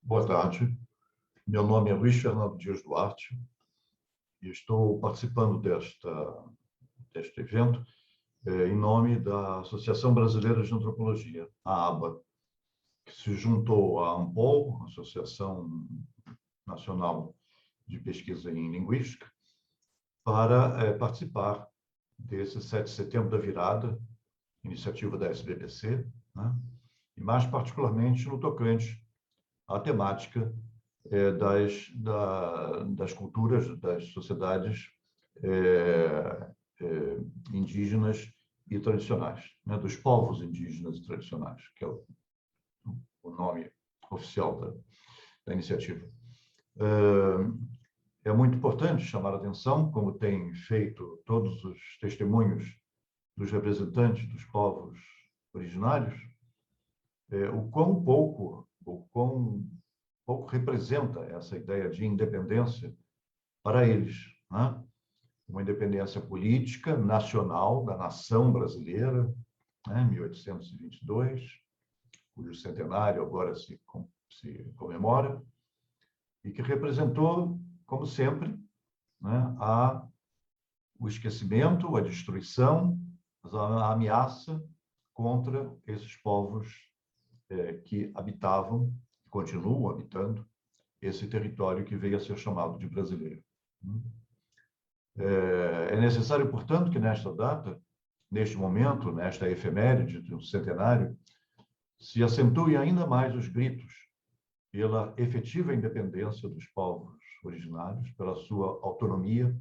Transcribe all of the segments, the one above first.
Boa tarde. Meu nome é Luiz Fernando Dias Duarte e estou participando deste evento em nome da Associação Brasileira de Antropologia, a ABA, que se juntou à ANPOL, Associação Nacional de Pesquisa em Linguística, para participar desse 7 de setembro da virada, iniciativa da SBPC, né? E mais particularmente no tocante à temática das culturas, das sociedades indígenas e tradicionais, né? Dos povos indígenas e tradicionais, que é o nome oficial da iniciativa. É muito importante chamar a atenção, como têm feito todos os testemunhos dos representantes dos povos originários, o quão pouco representa essa ideia de independência para eles, né? Uma independência política nacional da nação brasileira, né? 1822, cujo centenário agora se comemora, e que representou, como sempre, né, o esquecimento, a destruição, a ameaça contra esses povos que habitavam, continuam habitando, esse território que veio a ser chamado de brasileiro. É necessário, portanto, que nesta data, neste momento, nesta efeméride do centenário, se acentuem ainda mais os gritos pela efetiva independência dos povos originários, pela sua autonomia,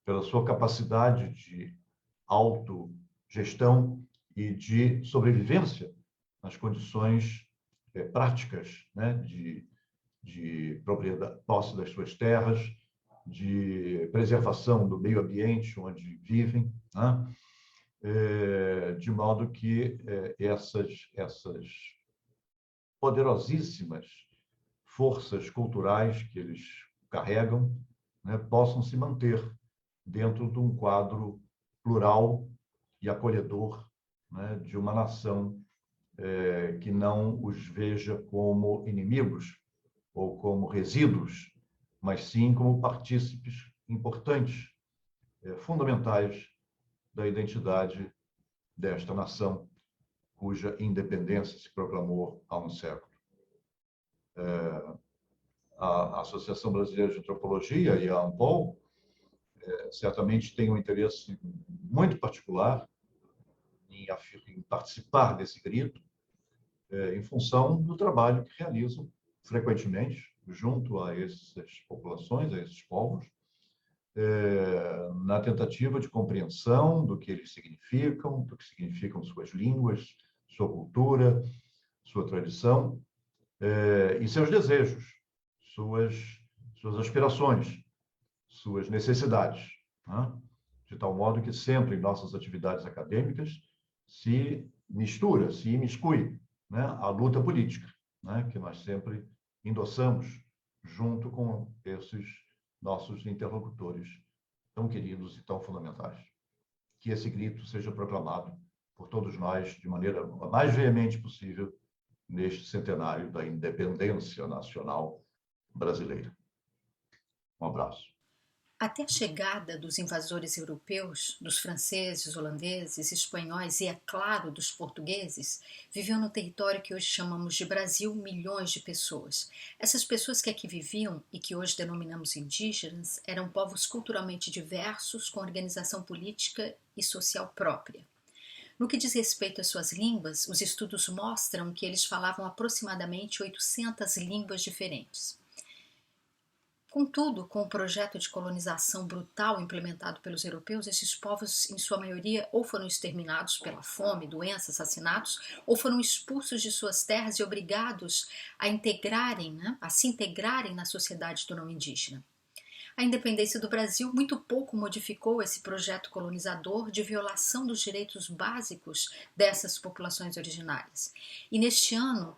pela sua capacidade de autogestão e de sobrevivência nas condições práticas, né, de propriedade, posse das suas terras, de preservação do meio ambiente onde vivem, né? De modo que essas poderosíssimas forças culturais que eles carregam, né, possam se manter dentro de um quadro plural e acolhedor, né, de uma nação que não os veja como inimigos ou como resíduos, mas sim como partícipes importantes, fundamentais da identidade desta nação, cuja independência se proclamou há um século. A Associação Brasileira de Antropologia e a ANPOL certamente têm um interesse muito particular em participar desse grito, em função do trabalho que realizam frequentemente junto a essas populações, a esses povos, na tentativa de compreensão do que eles significam, do que significam suas línguas, sua cultura, sua tradição, e seus desejos, suas aspirações, suas necessidades, né? De tal modo que sempre em nossas atividades acadêmicas se mistura, se imiscui, né, a luta política, né, que nós sempre endossamos junto com esses nossos interlocutores tão queridos e tão fundamentais. Que esse grito seja proclamado por todos nós de maneira a mais veemente possível neste centenário da independência nacional brasileira. Um abraço. Até a chegada dos invasores europeus, dos franceses, holandeses, espanhóis e, é claro, dos portugueses, viviam no território que hoje chamamos de Brasil milhões de pessoas. Essas pessoas que aqui viviam e que hoje denominamos indígenas eram povos culturalmente diversos, com organização política e social própria. No que diz respeito às suas línguas, os estudos mostram que eles falavam aproximadamente 800 línguas diferentes. Contudo, com o projeto de colonização brutal implementado pelos europeus, esses povos, em sua maioria, ou foram exterminados pela fome, doenças, assassinatos, ou foram expulsos de suas terras e obrigados a se integrarem na sociedade do não indígena. A independência do Brasil muito pouco modificou esse projeto colonizador de violação dos direitos básicos dessas populações originárias. E neste ano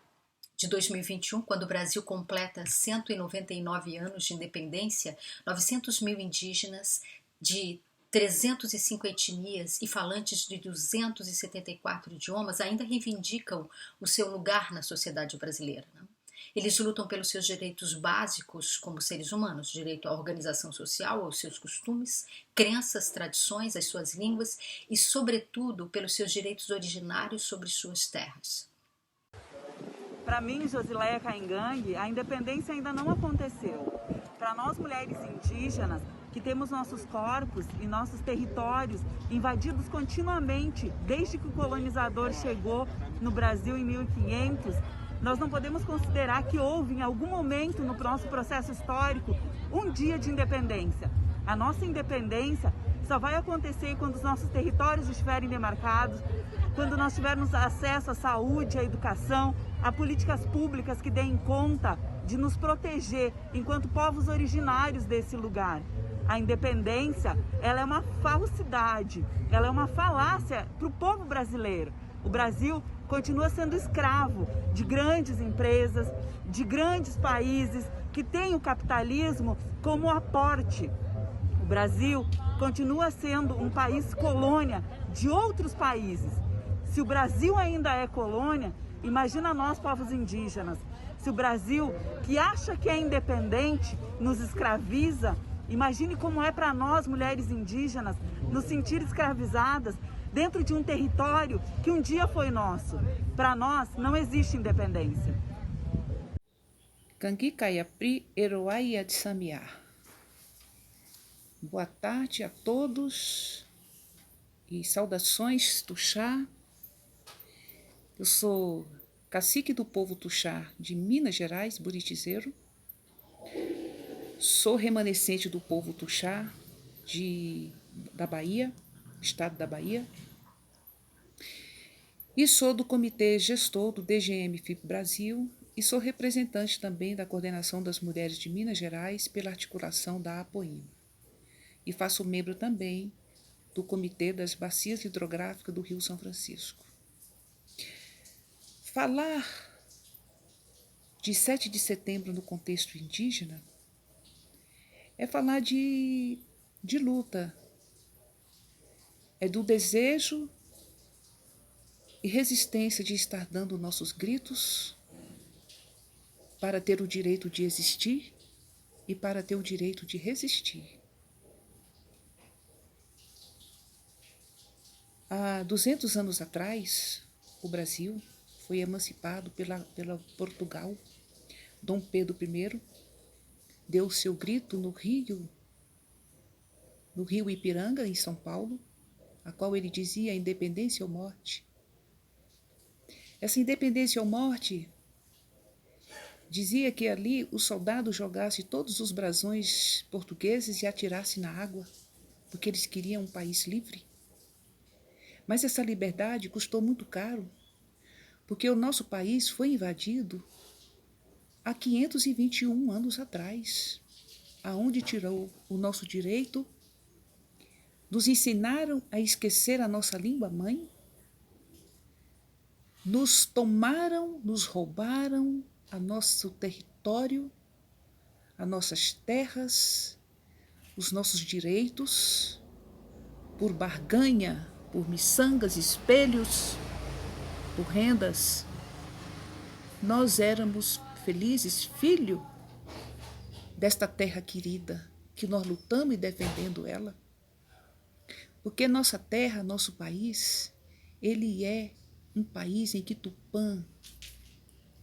de 2021, quando o Brasil completa 199 anos de independência, 900 mil indígenas de 305 etnias e falantes de 274 idiomas ainda reivindicam o seu lugar na sociedade brasileira, né? Eles lutam pelos seus direitos básicos como seres humanos, direito à organização social, aos seus costumes, crenças, tradições, às suas línguas e, sobretudo, pelos seus direitos originários sobre suas terras. Para mim, Josileia Caingangue, a independência ainda não aconteceu. Para nós, mulheres indígenas, que temos nossos corpos e nossos territórios invadidos continuamente desde que o colonizador chegou no Brasil em 1500, nós não podemos considerar que houve, em algum momento no nosso processo histórico, um dia de independência. A nossa independência só vai acontecer quando os nossos territórios estiverem demarcados, quando nós tivermos acesso à saúde, à educação, a políticas públicas que deem conta de nos proteger enquanto povos originários desse lugar. A independência, ela é uma falsidade, ela é uma falácia para o povo brasileiro. O Brasil continua sendo escravo de grandes empresas, de grandes países que têm o capitalismo como aporte. O Brasil continua sendo um país colônia de outros países. Se o Brasil ainda é colônia, imagina nós, povos indígenas. Se o Brasil, que acha que é independente, nos escraviza, imagine como é para nós, mulheres indígenas, nos sentir escravizadas dentro de um território que um dia foi nosso. Para nós, não existe independência. Cangui Caiapri Eroaia de Samiá. Boa tarde a todos e saudações Tuxá. Eu sou cacique do povo Tuxá de Minas Gerais, Buritizeiro. Sou remanescente do povo Tuxá da Bahia, estado da Bahia. E sou do comitê gestor do DGM FIP Brasil e sou representante também da coordenação das mulheres de Minas Gerais pela articulação da APOIM. E faço membro também do comitê das bacias hidrográficas do Rio São Francisco. Falar de 7 de setembro no contexto indígena é falar de luta, é do desejo e resistência de estar dando nossos gritos para ter o direito de existir e para ter o direito de resistir. Há 200 anos atrás, o Brasil foi emancipado pela Portugal. Dom Pedro I deu seu grito no Rio Ipiranga, em São Paulo, a qual ele dizia independência ou morte. Essa independência ou morte dizia que ali o soldado jogasse todos os brasões portugueses e atirasse na água, porque eles queriam um país livre. Mas essa liberdade custou muito caro, porque o nosso país foi invadido há 521 anos atrás, aonde tirou o nosso direito, nos ensinaram a esquecer a nossa língua-mãe, nos tomaram, nos roubaram o nosso território, as nossas terras, os nossos direitos, por barganha, por miçangas, espelhos, por rendas. Nós éramos felizes, filho desta terra querida, que nós lutamos e defendendo ela. Porque nossa terra, nosso país, ele é um país em que Tupã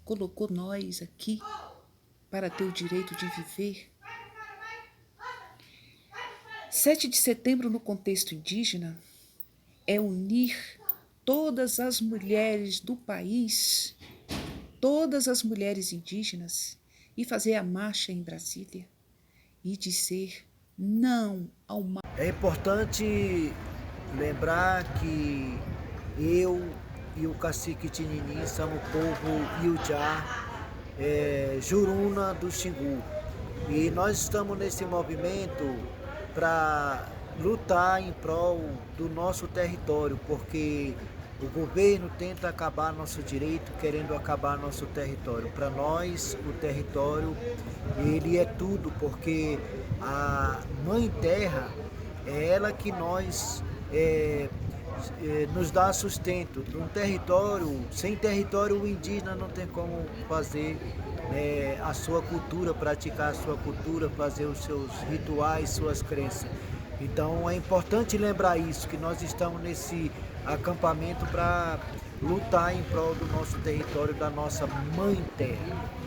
colocou nós aqui para ter o direito de viver. 7 de setembro no contexto indígena é unir todas as mulheres do país, todas as mulheres indígenas, e fazer a marcha em Brasília e dizer não ao mal. É importante lembrar que eu e o cacique Tinini somos o povo Iujá, Juruna do Xingu. E nós estamos nesse movimento para lutar em prol do nosso território, porque o governo tenta acabar nosso direito, querendo acabar nosso território. Para nós, o território, ele é tudo, porque a Mãe Terra é ela que nós nos dá sustento. Sem território, o indígena não tem como fazer a sua cultura, praticar a sua cultura, fazer os seus rituais, suas crenças. Então é importante lembrar isso, que nós estamos nesse acampamento para lutar em prol do nosso território, da nossa mãe terra.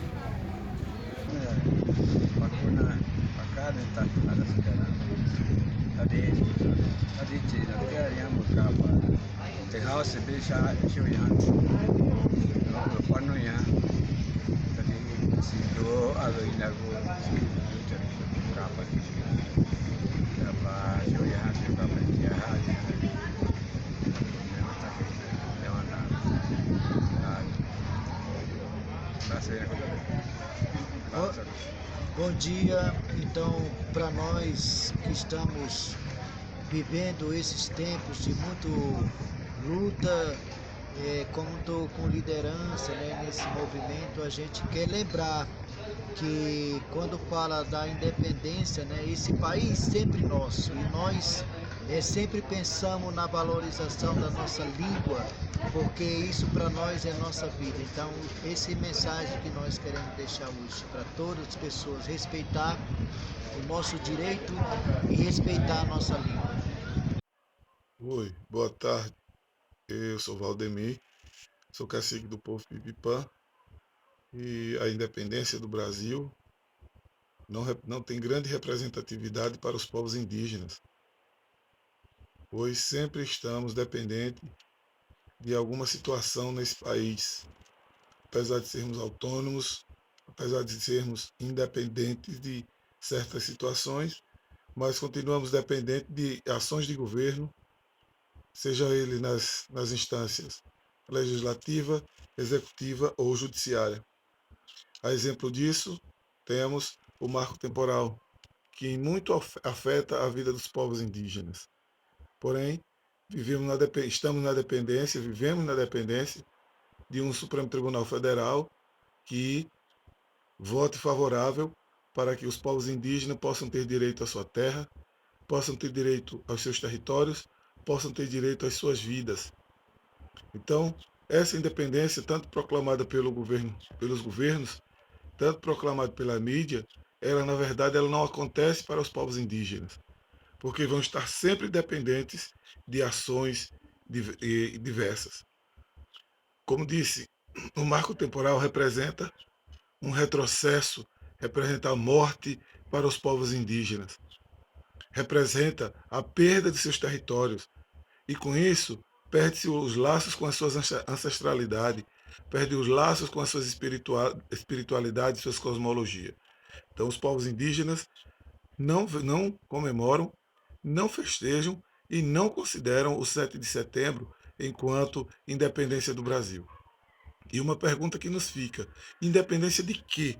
Bom dia, então, para nós que estamos vivendo esses tempos de muito luta, como estou com liderança, né, nesse movimento, a gente quer lembrar que quando fala da independência, né, esse país sempre nosso, e nós sempre pensamos na valorização da nossa língua, porque isso para nós é nossa vida. Então, essa mensagem que nós queremos deixar hoje para todas as pessoas: respeitar o nosso direito e respeitar a nossa língua. Oi, boa tarde. Eu sou Valdemir, sou cacique do povo Pipipã, e a independência do Brasil não tem grande representatividade para os povos indígenas, pois sempre estamos dependentes de alguma situação nesse país. Apesar de sermos autônomos, apesar de sermos independentes de certas situações, mas continuamos dependentes de ações de governo, seja ele nas instâncias legislativa, executiva ou judiciária. A exemplo disso, temos o marco temporal, que muito afeta a vida dos povos indígenas. Porém, vivemos vivemos na dependência de um Supremo Tribunal Federal que vote favorável para que os povos indígenas possam ter direito à sua terra, possam ter direito aos seus territórios, possam ter direito às suas vidas. Então, essa independência, tanto proclamada pelos governos, tanto proclamada pela mídia, na verdade, ela não acontece para os povos indígenas, porque vão estar sempre dependentes de ações diversas. Como disse, o marco temporal representa um retrocesso, representa a morte para os povos indígenas, representa a perda de seus territórios, e com isso perde-se os laços com a sua ancestralidade, perde os laços com as suas espiritualidades, suas cosmologias. Então os povos indígenas não comemoram, não festejam e não consideram o 7 de setembro enquanto independência do Brasil. E uma pergunta que nos fica: independência de quê?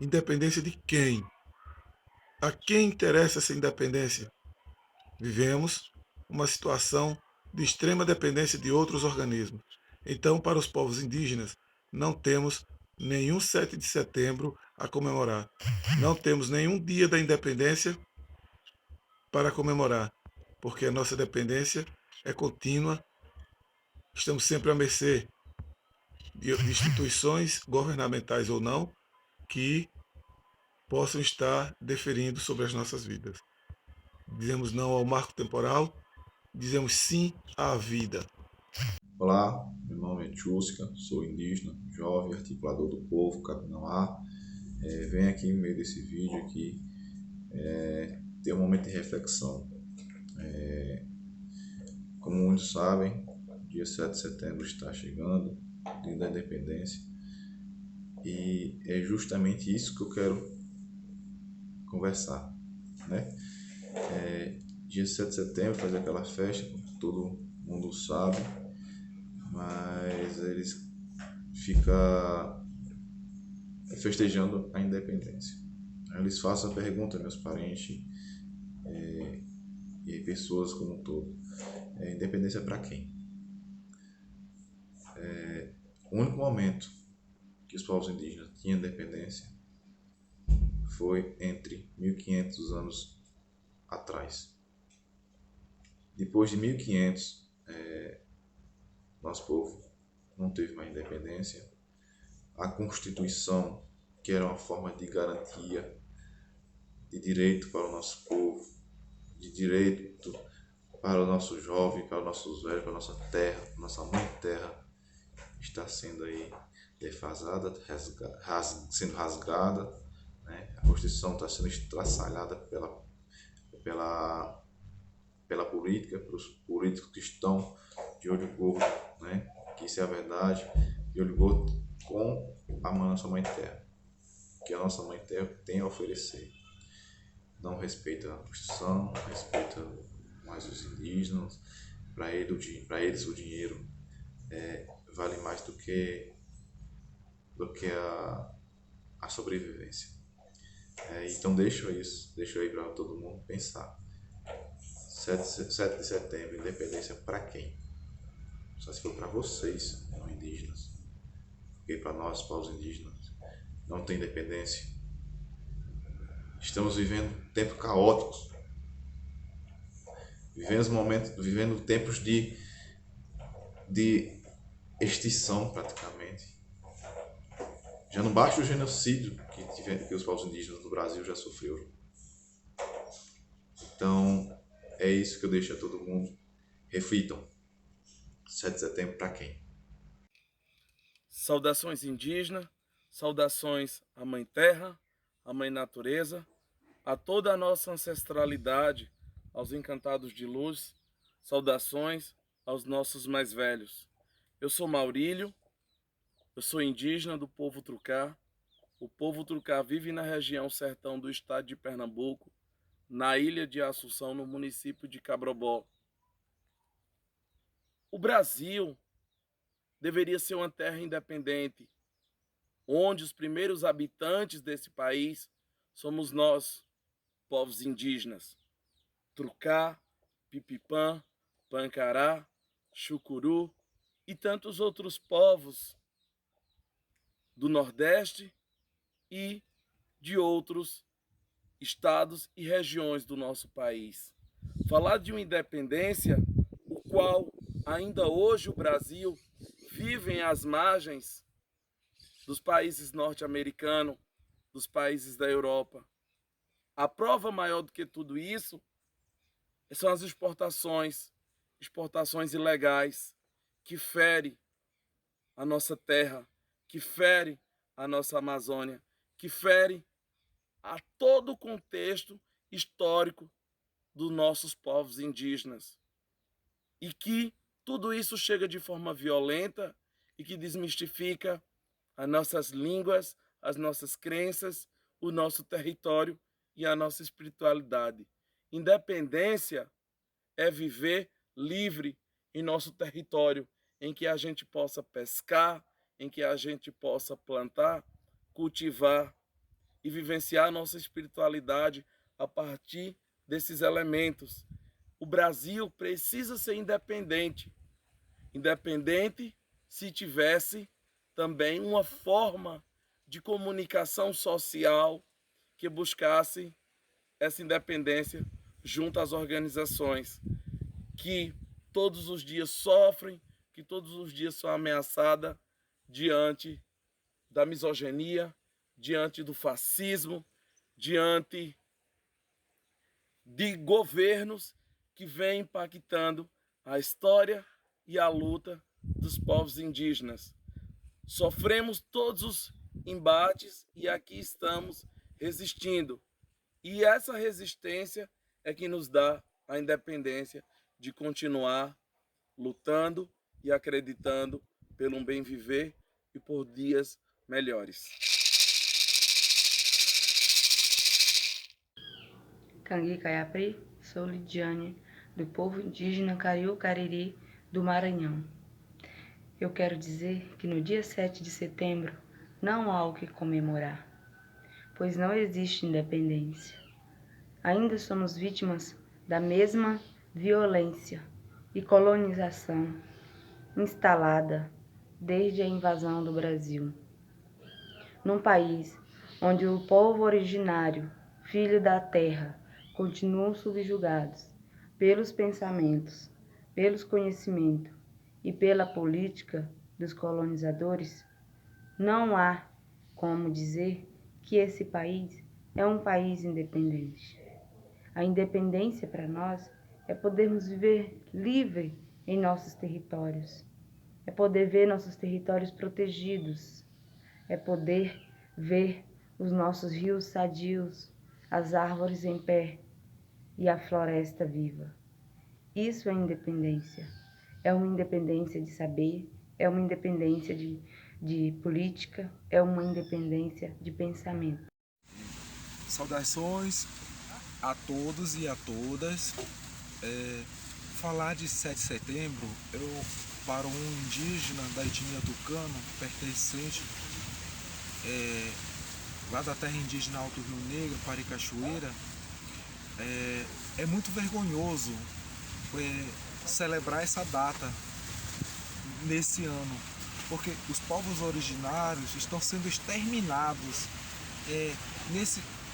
Independência de quem? A quem interessa essa independência? Vivemos uma situação de extrema dependência de outros organismos. Então, para os povos indígenas, não temos nenhum 7 de setembro a comemorar. Não temos nenhum dia da independência para comemorar, porque a nossa dependência é contínua. Estamos sempre à mercê de instituições governamentais ou não que possam estar deferindo sobre as nossas vidas. Dizemos não ao marco temporal, dizemos sim à vida. Olá, meu nome é Tchusca, sou indígena, jovem, articulador do povo, Capinauá. Venho aqui no meio desse vídeo aqui ter um momento de reflexão. Como muitos sabem, dia 7 de setembro está chegando, dia da independência, e é justamente isso que eu quero conversar, né? Dia 7 de setembro faz aquela festa, como todo mundo sabe, mas eles ficam festejando a independência. Eles fazem a pergunta, meus parentes e pessoas como um todo: independência para quem? O único momento que os povos indígenas tinham independência foi entre 1500 anos atrás. Depois de 1500, nosso povo não teve mais independência. A Constituição, que era uma forma de garantia de direito para o nosso povo, de direito para o nosso jovem, para os nossos velhos, para a nossa terra, nossa mãe terra, está sendo aí defasada, sendo rasgada, né? A Constituição está sendo estraçalhada pela política, pelos políticos que estão de olho gordo, né? Que isso é a verdade, de olho gordo com a nossa mãe terra, que a nossa mãe terra tem a oferecer. Não respeita a Constituição, não respeita mais os indígenas. Para eles o dinheiro vale mais do que a sobrevivência. Então deixo aí para todo mundo pensar. 7 de setembro, independência para quem? Só se for para vocês, não indígenas. Porque para nós, povos indígenas, não tem independência. Estamos vivendo tempos caóticos. Vivendo tempos de extinção, praticamente. Já não basta o genocídio que os povos indígenas do Brasil já sofreram. Então, é isso que eu deixo a todo mundo. Reflitam. 7 de setembro para quem? Saudações indígenas, saudações à Mãe Terra, à Mãe Natureza, a toda a nossa ancestralidade, aos encantados de luz, saudações aos nossos mais velhos. Eu sou Maurílio, eu sou indígena do povo Trucá. O povo Trucá vive na região sertão do estado de Pernambuco, na ilha de Assunção, no município de Cabrobó. O Brasil deveria ser uma terra independente, onde os primeiros habitantes desse país somos nós, povos indígenas. Trucá, Pipipã, Pancará, Chucuru e tantos outros povos do Nordeste e de outros estados e regiões do nosso país. Falar de uma independência, o qual ainda hoje o Brasil vive às margens dos países norte-americanos, dos países da Europa. A prova maior do que tudo isso são as exportações ilegais, que ferem a nossa terra, que ferem a nossa Amazônia, que ferem a todo o contexto histórico dos nossos povos indígenas. E que tudo isso chega de forma violenta e que desmistifica as nossas línguas, as nossas crenças, o nosso território e a nossa espiritualidade. Independência é viver livre em nosso território, em que a gente possa pescar, em que a gente possa plantar, cultivar e vivenciar a nossa espiritualidade a partir desses elementos. O Brasil precisa ser independente. Independente se tivesse também uma forma de comunicação social que buscasse essa independência junto às organizações que todos os dias sofrem, que todos os dias são ameaçadas diante da misoginia, diante do fascismo, diante de governos que vêm impactando a história e a luta dos povos indígenas. Sofremos todos os embates e aqui estamos resistindo. E essa resistência é que nos dá a independência de continuar lutando e acreditando pelo um bem viver e por dias melhores. Cangui Caiapri, sou Lidiane, do povo indígena Cariú Cariri do Maranhão. Eu quero dizer que no dia 7 de setembro não há o que comemorar, pois não existe independência. Ainda somos vítimas da mesma violência e colonização instalada desde a invasão do Brasil. Num país onde o povo originário, filho da terra, continuam subjugados, pelos pensamentos, pelos conhecimentos e pela política dos colonizadores, não há como dizer que esse país é um país independente. A independência para nós é podermos viver livre em nossos territórios, é poder ver nossos territórios protegidos, é poder ver os nossos rios sadios, as árvores em pé e a floresta viva. Isso é independência. É uma independência de saber, é uma independência de política, é uma independência de pensamento. Saudações a todos e a todas. Falar de 7 de setembro, para um indígena da etnia tucano, pertencente lá da terra indígena Alto Rio Negro, Paricachoeira, é muito vergonhoso celebrar essa data nesse ano, porque os povos originários estão sendo exterminados.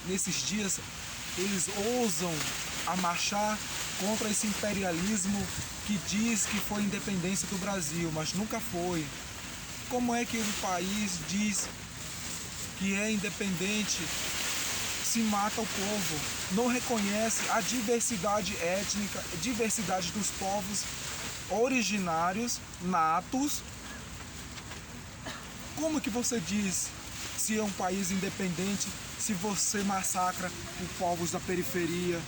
Nesses dias eles ousam a marchar contra esse imperialismo que diz que foi a independência do Brasil, mas nunca foi. Como é que o país diz que é independente se mata o povo, não reconhece a diversidade étnica, diversidade dos povos originários, natos? Como que você diz se é um país independente se você massacra os povos da periferia,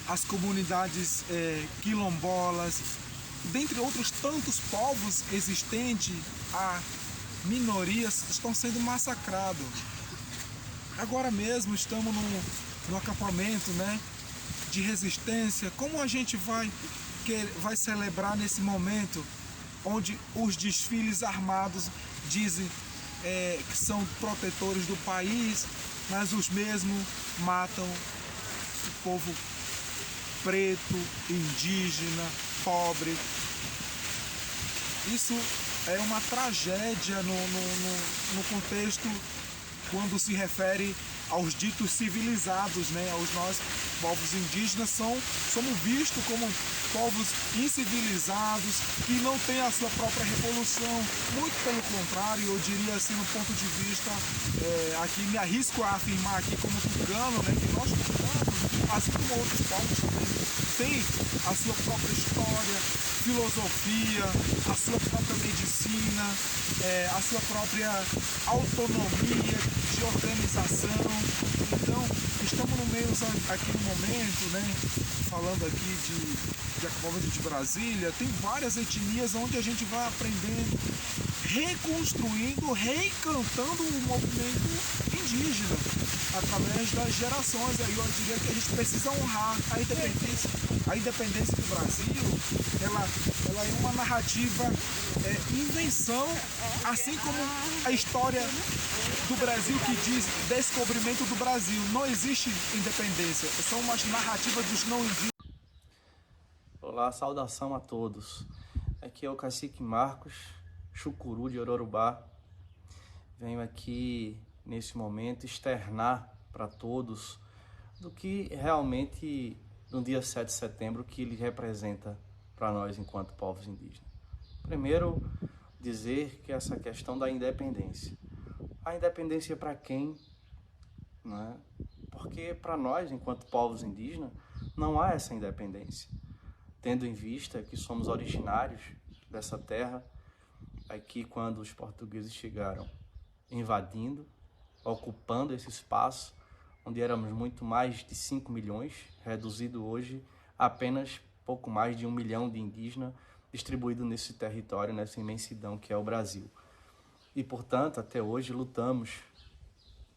as comunidades quilombolas, dentre outros tantos povos existentes, minorias estão sendo massacrados. Agora mesmo estamos no acampamento, né, de resistência. Como a gente vai celebrar nesse momento onde os desfiles armados dizem que são protetores do país, mas os mesmos matam o povo preto, indígena, pobre? Isso é uma tragédia no contexto quando se refere aos ditos civilizados, né? Nós, povos indígenas, somos vistos como povos incivilizados, que não têm a sua própria revolução. Muito pelo contrário, eu diria assim, no ponto de vista, aqui me arrisco a afirmar aqui como tucano, né? Que nós tucanos, assim como outros povos também, têm a sua própria história, filosofia, a sua própria medicina, a sua própria autonomia de organização. Então, estamos no meio aqui no momento, né, falando aqui de acampamento de Brasília, tem várias etnias onde a gente vai aprendendo, reconstruindo, reencantando o movimento indígena através das gerações. Aí eu diria que a gente precisa honrar a independência. A independência do Brasil, ela é uma narrativa, invenção, assim como a história do Brasil que diz descobrimento do Brasil. Não existe independência, são umas narrativas dos não indígenas. Olá, saudação a todos. Aqui é o cacique Marcos Chucuru de Ororubá. Venho aqui nesse momento externar para todos do que realmente no dia 7 de setembro que ele representa para nós enquanto povos indígenas. Primeiro, dizer que essa questão da independência. A independência para quem? Não é? Porque para nós, enquanto povos indígenas, não há essa independência. Tendo em vista que somos originários dessa terra, aqui quando os portugueses chegaram invadindo, ocupando esse espaço, onde éramos muito mais de 5 milhões, reduzido hoje a apenas pouco mais de 1 milhão de indígenas distribuídos nesse território, nessa imensidão que é o Brasil. E, portanto, até hoje lutamos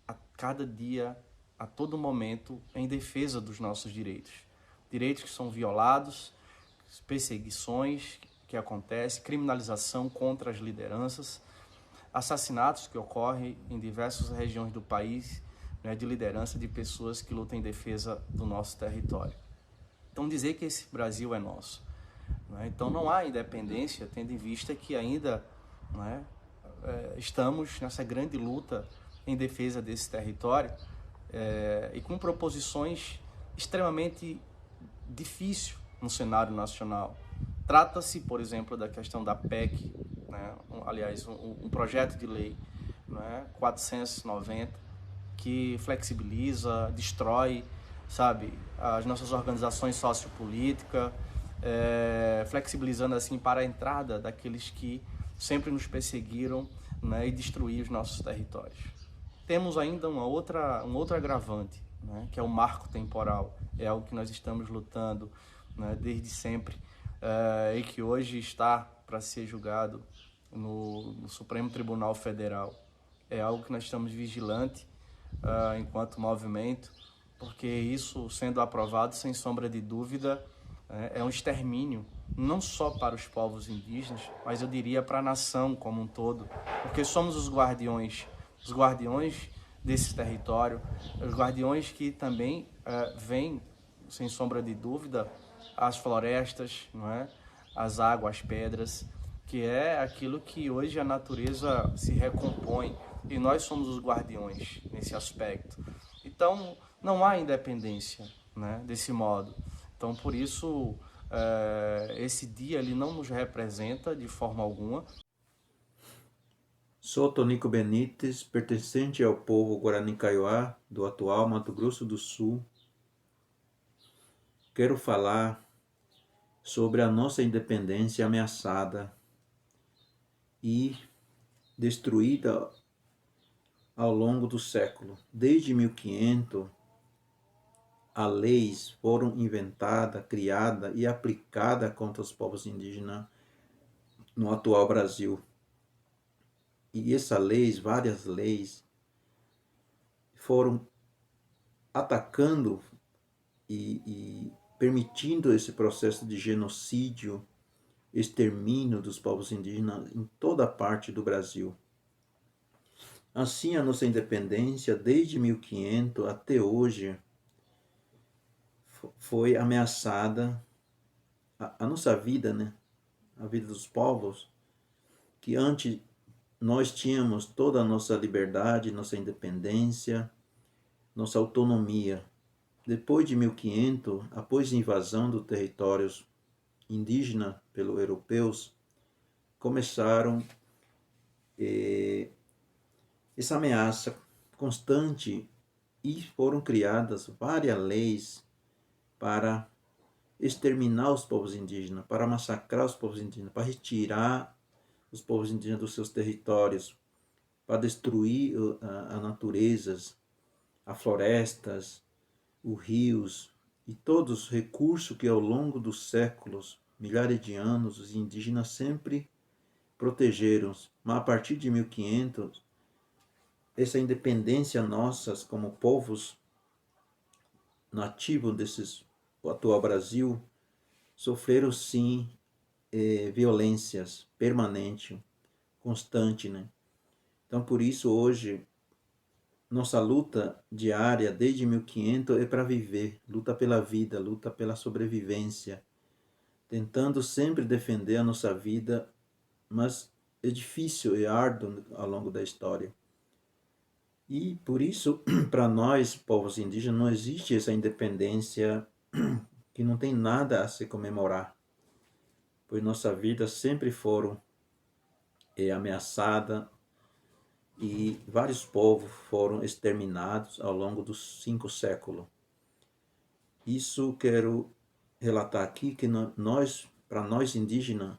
a cada dia, a todo momento, em defesa dos nossos direitos. Direitos que são violados, perseguições que acontecem, criminalização contra as lideranças, assassinatos que ocorrem em diversas regiões do país, né, de liderança de pessoas que lutam em defesa do nosso território. Então, dizer que esse Brasil é nosso. Né? Então, não há independência, tendo em vista que ainda, né, estamos nessa grande luta em defesa desse território e com proposições extremamente difícil no cenário nacional. Trata-se, por exemplo, da questão da PEC, né? Um projeto de lei, né? 490, que flexibiliza, destrói, sabe, as nossas organizações sociopolíticas, flexibilizando assim para a entrada daqueles que sempre nos perseguiram, né, e destruir os nossos territórios. Temos ainda um outro agravante, né, que é o marco temporal. É algo que nós estamos lutando, né, desde sempre, e que hoje está para ser julgado no Supremo Tribunal Federal. É algo que nós estamos vigilantes enquanto movimento, porque isso, sendo aprovado, sem sombra de dúvida, é um extermínio, não só para os povos indígenas, mas eu diria para a nação como um todo, porque somos os guardiões desse território, os guardiões que também vêm, sem sombra de dúvida, as florestas, não é? As águas, as pedras, que é aquilo que hoje a natureza se recompõe, e nós somos os guardiões nesse aspecto. Então, não há independência, né, desse modo. Então, por isso, esse dia ele não nos representa de forma alguma. Sou Tonico Benítez, pertencente ao povo Guarani Kaiowá, do atual Mato Grosso do Sul. Quero falar sobre a nossa independência ameaçada e destruída ao longo do século. Desde 1500, as leis foram inventadas, criadas e aplicadas contra os povos indígenas no atual Brasil. E essas leis, várias leis, foram atacando e permitindo esse processo de genocídio, extermínio dos povos indígenas em toda parte do Brasil. Assim, a nossa independência, desde 1500 até hoje, foi ameaçada, a nossa vida, né? A vida dos povos, que antes nós tínhamos toda a nossa liberdade, nossa independência, nossa autonomia. Depois de 1500, após a invasão dos territórios indígenas pelos europeus, começaram essa ameaça constante e foram criadas várias leis para exterminar os povos indígenas, para massacrar os povos indígenas, para retirar os povos indígenas dos seus territórios, para destruir a natureza, as florestas, os rios e todos os recursos que ao longo dos séculos, milhares de anos, os indígenas sempre protegeram. Mas a partir de 1500, essa independência nossas como povos nativos do atual Brasil sofreram sim violências permanentes, constantes, né? Então por isso hoje nossa luta diária desde 1500 é para viver, luta pela vida, luta pela sobrevivência, tentando sempre defender a nossa vida, mas é difícil, é árduo ao longo da história. E por isso, para nós, povos indígenas, não existe essa independência que não tem nada a se comemorar, pois nossa vida sempre foram ameaçada e vários povos foram exterminados ao longo dos 5 séculos. Isso quero relatar aqui, que para nós indígenas,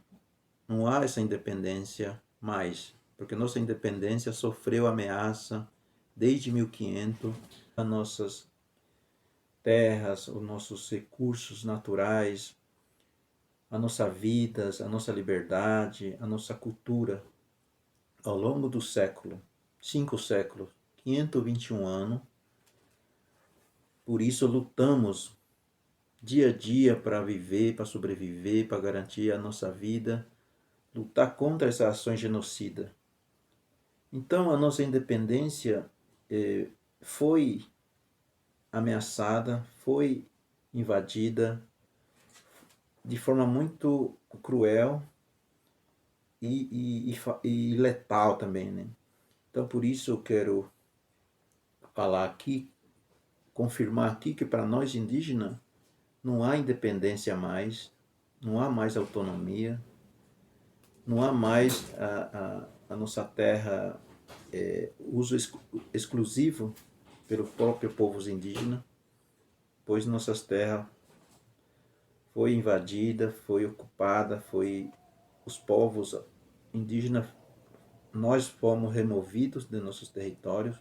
não há essa independência mais, porque nossa independência sofreu ameaça desde 1500, as nossas terras, os nossos recursos naturais, a nossa vida, a nossa liberdade, a nossa cultura, ao longo do século, 5 séculos, 521 anos. Por isso lutamos dia a dia para viver, para sobreviver, para garantir a nossa vida, lutar contra essas ações genocidas. Então a nossa independência foi ameaçada, foi invadida de forma muito cruel e letal também, né? Então por isso eu quero falar aqui confirmar aqui que para nós indígenas não há independência mais, não há mais autonomia, não há mais a nossa terra uso exclusivo pelo próprio povo indígena, pois nossas terras foi invadida, foi ocupada, os povos indígenas, nós fomos removidos de nossos territórios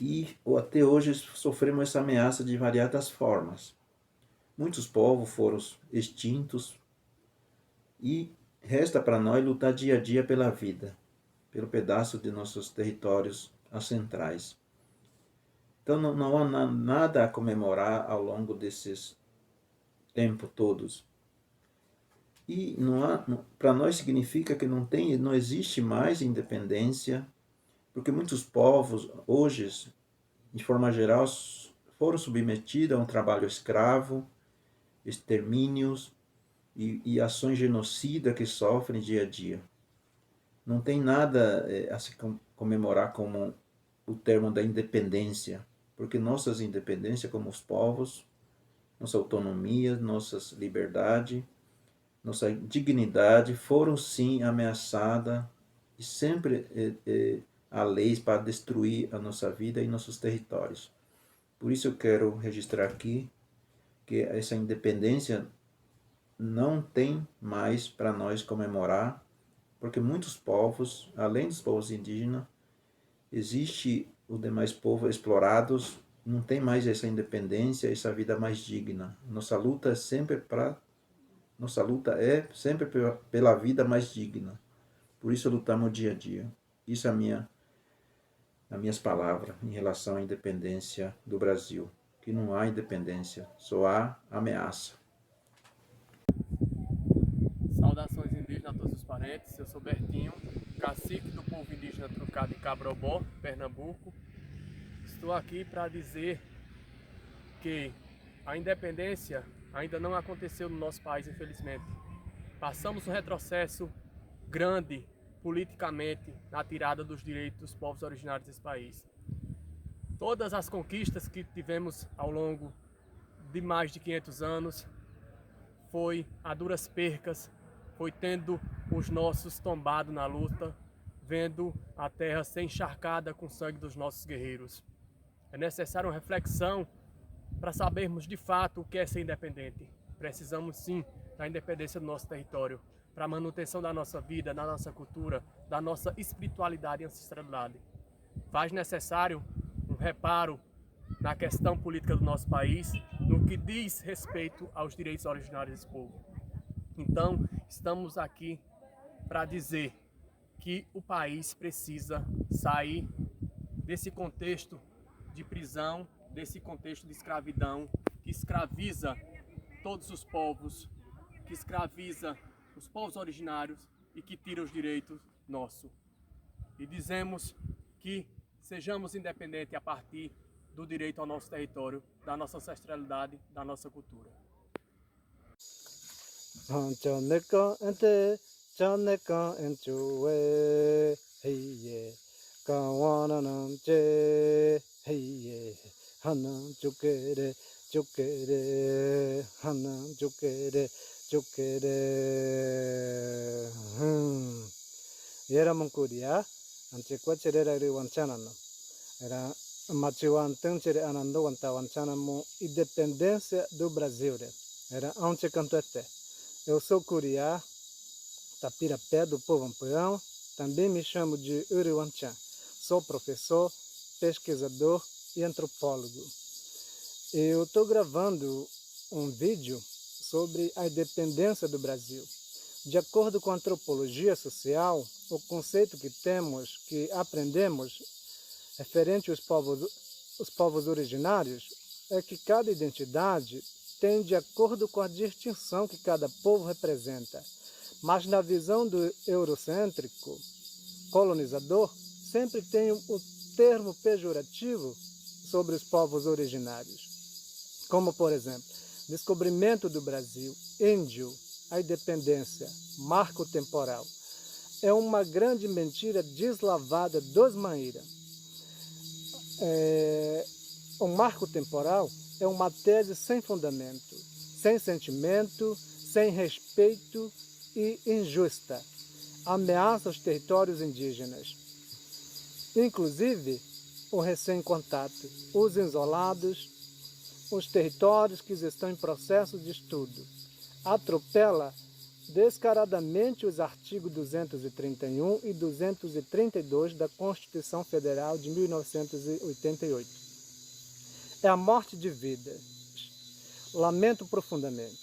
e até hoje sofremos essa ameaça de variadas formas. Muitos povos foram extintos e resta para nós lutar dia a dia pela vida, pelo pedaço de nossos territórios ancestrais. Então não há nada a comemorar ao longo desses tempos todos. E para nós significa que não existe mais independência, porque muitos povos hoje, de forma geral, foram submetidos a um trabalho escravo, extermínios e ações genocidas que sofrem dia a dia. Não tem nada a se comemorar como o termo da independência, porque nossas independências como os povos, nossa autonomia, nossas liberdade, nossa dignidade foram sim ameaçadas e sempre há leis para destruir a nossa vida e nossos territórios. Por isso eu quero registrar aqui que essa independência não tem mais para nós comemorar, porque muitos povos, além dos povos indígenas, existe os demais povos explorados, não tem mais essa independência, essa vida mais digna. Nossa luta é sempre pela vida mais digna. Por isso lutamos dia a dia. Isso é as minhas palavras em relação à independência do Brasil. Que não há independência, só há ameaça. Saudações indígenas a todos os parentes, eu sou Bertinho, cacique do povo indígena Trucado em Cabrobó, Pernambuco. Estou aqui para dizer que a independência ainda não aconteceu no nosso país, infelizmente. Passamos um retrocesso grande politicamente na tirada dos direitos dos povos originários desse país. Todas as conquistas que tivemos ao longo de mais de 500 anos foi a duras percas, foi tendo os nossos tombados na luta, vendo a terra ser encharcada com o sangue dos nossos guerreiros. É necessário uma reflexão para sabermos de fato o que é ser independente. Precisamos sim da independência do nosso território, para a manutenção da nossa vida, da nossa cultura, da nossa espiritualidade e ancestralidade. Faz necessário um reparo na questão política do nosso país, no que diz respeito aos direitos originários desse povo. Então, estamos aqui para dizer que o país precisa sair desse contexto de prisão, desse contexto de escravidão, que escraviza todos os povos, que escraviza os povos originários e que tira os direitos nossos. E dizemos que sejamos independentes a partir do direito ao nosso território, da nossa ancestralidade, da nossa cultura. Era Moncuria, antequacere riwancanano. Era Machiwantan cere anando wantawancanamo independência do Brasil. Era onde canto até. Eu sou Curiá, Tapirapé do povo Ampeão, também me chamo de Uriwanchan. Sou professor, pesquisador e antropólogo. Eu estou gravando um vídeo sobre a independência do Brasil. De acordo com a antropologia social, o conceito que aprendemos referente aos povos originários é que cada identidade tem de acordo com a distinção que cada povo representa. Mas na visão do eurocêntrico, colonizador, sempre tem o termo pejorativo sobre os povos originários. Como, por exemplo, descobrimento do Brasil, índio, a independência, marco temporal. É uma grande mentira deslavada dos Maíra. um marco temporal é uma tese sem fundamento, sem sentimento, sem respeito e injusta. Ameaça os territórios indígenas. Inclusive, o recém-contato, os isolados, os territórios que estão em processo de estudo. Atropela descaradamente os artigos 231 e 232 da Constituição Federal de 1988. É a morte de vidas. Lamento profundamente.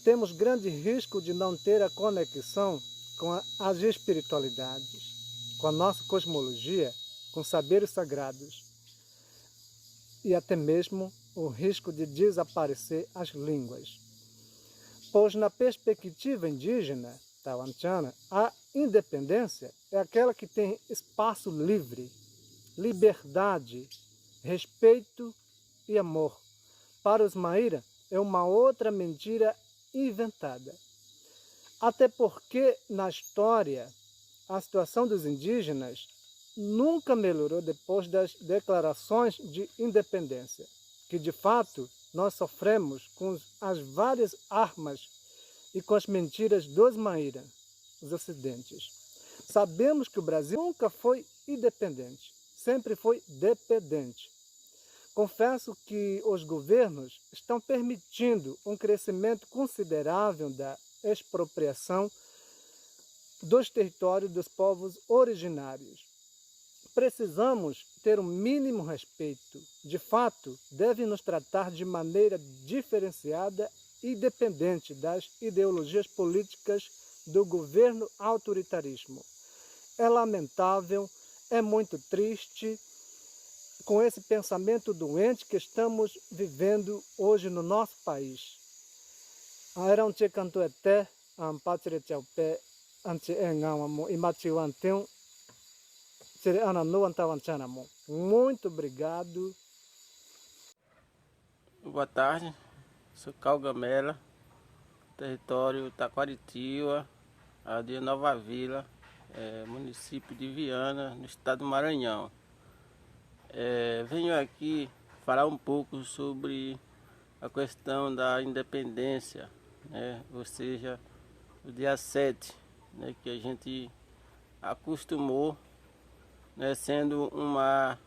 Temos grande risco de não ter a conexão com as espiritualidades, com a nossa cosmologia, com saberes sagrados e até mesmo o risco de desaparecer as línguas. Pois na perspectiva indígena tawanchana, a independência é aquela que tem espaço livre, liberdade, respeito e amor. Para os Maíra, é uma outra mentira inventada. Até porque, na história, a situação dos indígenas nunca melhorou depois das declarações de independência, que de fato nós sofremos com as várias armas e com as mentiras dos Maíra, os ocidentes. Sabemos que o Brasil nunca foi independente, sempre foi dependente. Confesso que os governos estão permitindo um crescimento considerável da expropriação dos territórios dos povos originários. Precisamos ter um mínimo respeito. De fato, devem nos tratar de maneira diferenciada e dependente das ideologias políticas do governo autoritarismo. É lamentável, é muito triste com esse pensamento doente que estamos vivendo hoje no nosso país. Era um te canto até, ampatire tchaupe, ante engamo, imatiuanteu, muito obrigado. Boa tarde, sou Calgamela, território Taquaritiba, aldeia Nova Vila, município de Viana, no estado do Maranhão. Venho aqui falar um pouco sobre a questão da independência, né? Ou seja, o dia 7, né, que a gente acostumou, né, sendo uma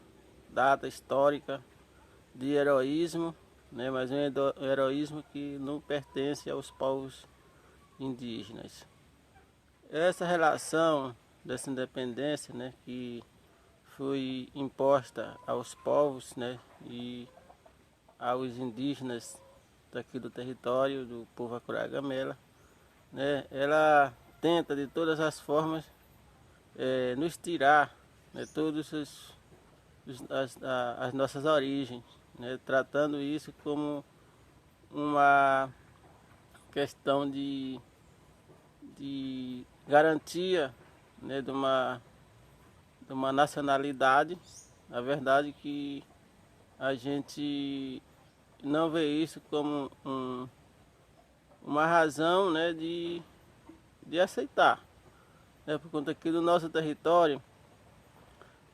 data histórica de heroísmo, né, mas um heroísmo que não pertence aos povos indígenas. Essa relação dessa independência, né, que foi imposta aos povos, né, e aos indígenas daqui do território do povo Acuragamela, né, ela tenta de todas as formas nos tirar, né, todas as nossas origens, né, tratando isso como uma questão de garantia, né, de uma nacionalidade. Na verdade que a gente não vê isso como uma razão, né, de aceitar, né, por conta que do nosso território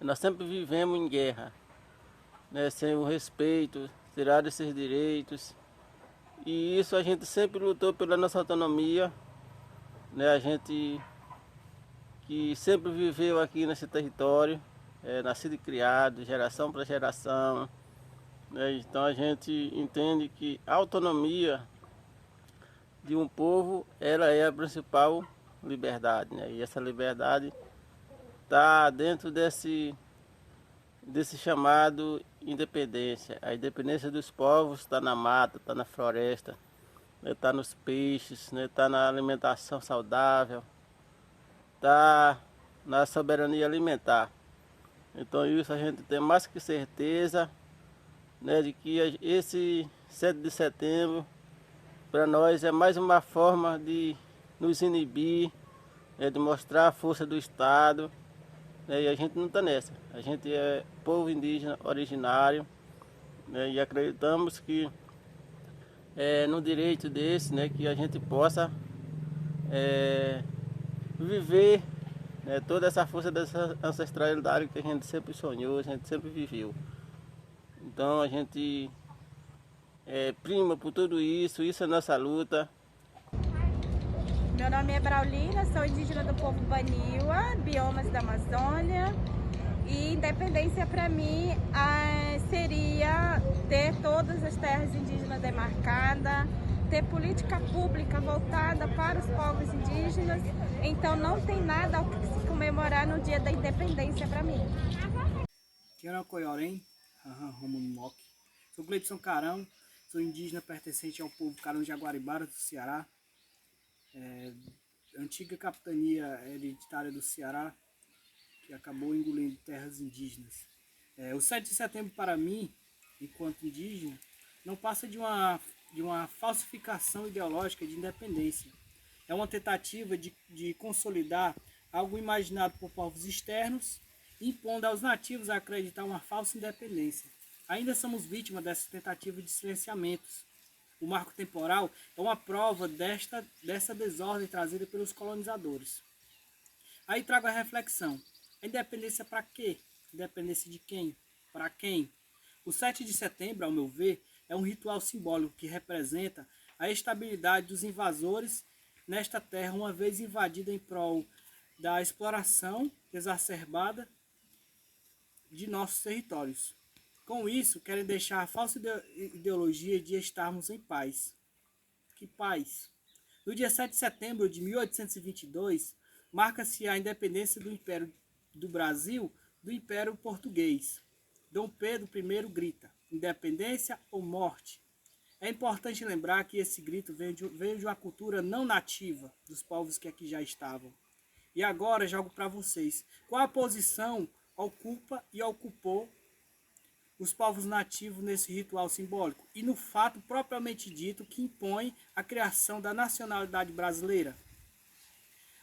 nós sempre vivemos em guerra, né, sem o respeito, tirar esses direitos, e isso a gente sempre lutou pela nossa autonomia, né, a gente que sempre viveu aqui nesse território, nascido e criado, geração para geração, né, então a gente entende que a autonomia de um povo, ela é a principal liberdade, né, e essa liberdade está dentro desse chamado independência. A independência dos povos está na mata, está na floresta, está nos peixes, está na alimentação saudável, está na soberania alimentar. Então isso a gente tem mais que certeza, né, de que esse 7 de setembro para nós é mais uma forma de nos inibir, de mostrar a força do Estado, né, e a gente não está nessa. A gente é povo indígena originário, né, e acreditamos que no direito desse, né, que a gente possa viver, né, toda essa força dessa ancestralidade que a gente sempre sonhou, a gente sempre viveu. Então a gente prima por tudo isso, isso é nossa luta. Meu nome é Braulina, sou indígena do povo Baniwa, biomas da Amazônia. E independência para mim seria ter todas as terras indígenas demarcadas, ter política pública voltada para os povos indígenas. Então não tem nada ao que se comemorar no dia da independência para mim. Sou Gleibson Carão, sou indígena pertencente ao povo Carão Jaguaribara do Ceará, antiga capitania hereditária do Ceará, que acabou engolindo terras indígenas. O 7 de setembro, para mim, enquanto indígena, não passa de uma falsificação ideológica de independência. É uma tentativa de consolidar algo imaginado por povos externos, impondo aos nativos a acreditar uma falsa independência. Ainda somos vítimas dessa tentativa de silenciamentos. O marco temporal é uma prova dessa desordem trazida pelos colonizadores. Aí trago a reflexão. A independência para quê? Independência de quem? Para quem? O 7 de setembro, ao meu ver, é um ritual simbólico que representa a estabilidade dos invasores nesta terra, uma vez invadida em prol da exploração exacerbada de nossos territórios. Com isso, querem deixar a falsa ideologia de estarmos em paz. Que paz? No dia 7 de setembro de 1822, marca-se a independência do Império do Brasil do Império Português. Dom Pedro I grita: independência ou morte? É importante lembrar que esse grito veio de uma cultura não nativa dos povos que aqui já estavam. E agora jogo para vocês. Qual a posição ocupa e ocupou os povos nativos nesse ritual simbólico e no fato propriamente dito que impõe a criação da nacionalidade brasileira?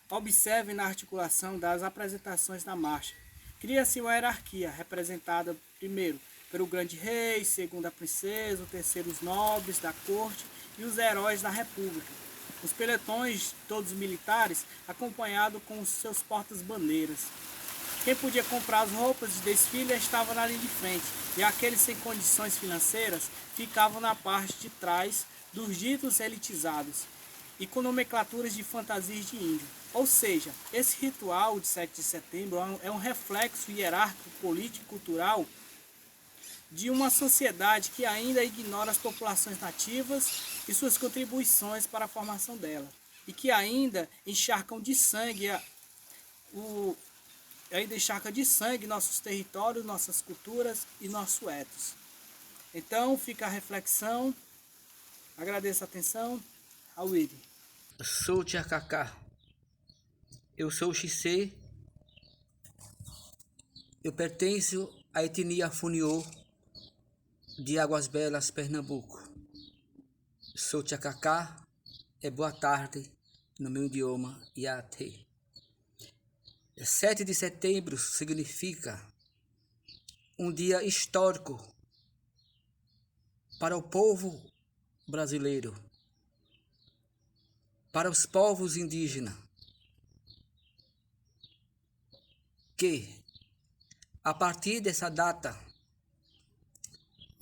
Observem na articulação das apresentações da marcha. Cria-se uma hierarquia representada primeiro pelo grande rei, segundo a princesa, o terceiro os nobres da corte e os heróis da república. Os pelotões, todos militares, acompanhados com os seus portas-bandeiras. Quem podia comprar as roupas de desfile estava na linha de frente, e aqueles sem condições financeiras ficavam na parte de trás dos ditos elitizados, e com nomenclaturas de fantasias de índio. Ou seja, esse ritual de 7 de setembro é um reflexo hierárquico, político e cultural de uma sociedade que ainda ignora as populações nativas e suas contribuições para a formação dela, e que ainda encharcam de sangue nossos territórios, nossas culturas e nosso ethos. Então fica a reflexão. Agradeço a atenção. Awiri. Sou Tchacacá. Eu sou Xicê. Eu pertenço à etnia Funiô de Águas Belas, Pernambuco. Sou Tchacacá. Boa tarde no meu idioma Iatê. 7 de setembro significa um dia histórico para o povo brasileiro, para os povos indígenas, que a partir dessa data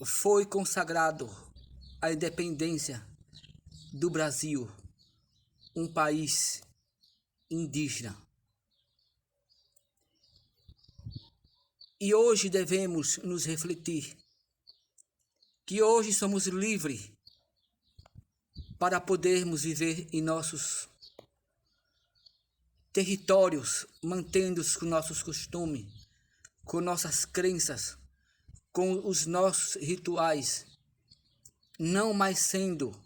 foi consagrado a independência do Brasil, um país indígena. E hoje devemos nos refletir que hoje somos livres para podermos viver em nossos territórios, mantendo-os com nossos costumes, com nossas crenças, com os nossos rituais, não mais sendo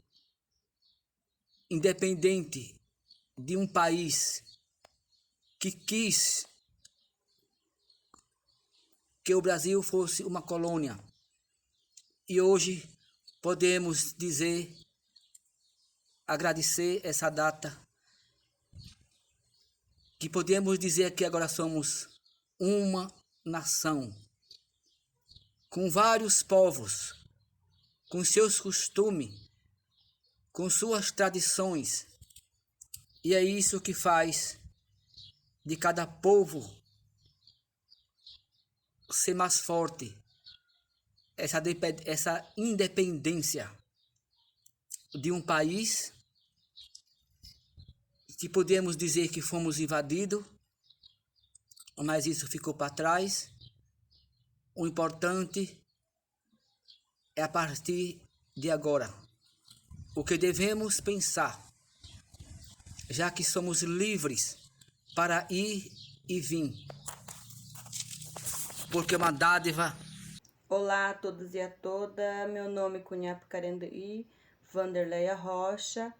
independente de um país que quis que o Brasil fosse uma colônia. E hoje podemos dizer, agradecer essa data, que podemos dizer que agora somos uma nação, com vários povos, com seus costumes, com suas tradições. E é isso que faz de cada povo ser mais forte. essa independência de um país que podemos dizer que fomos invadidos, mas isso ficou para trás. O importante é a partir de agora o que devemos pensar, já que somos livres para ir e vir, porque é uma dádiva. Olá a todos e a todas, meu nome é Cunhape Carendaí, Vanderleia Rocha,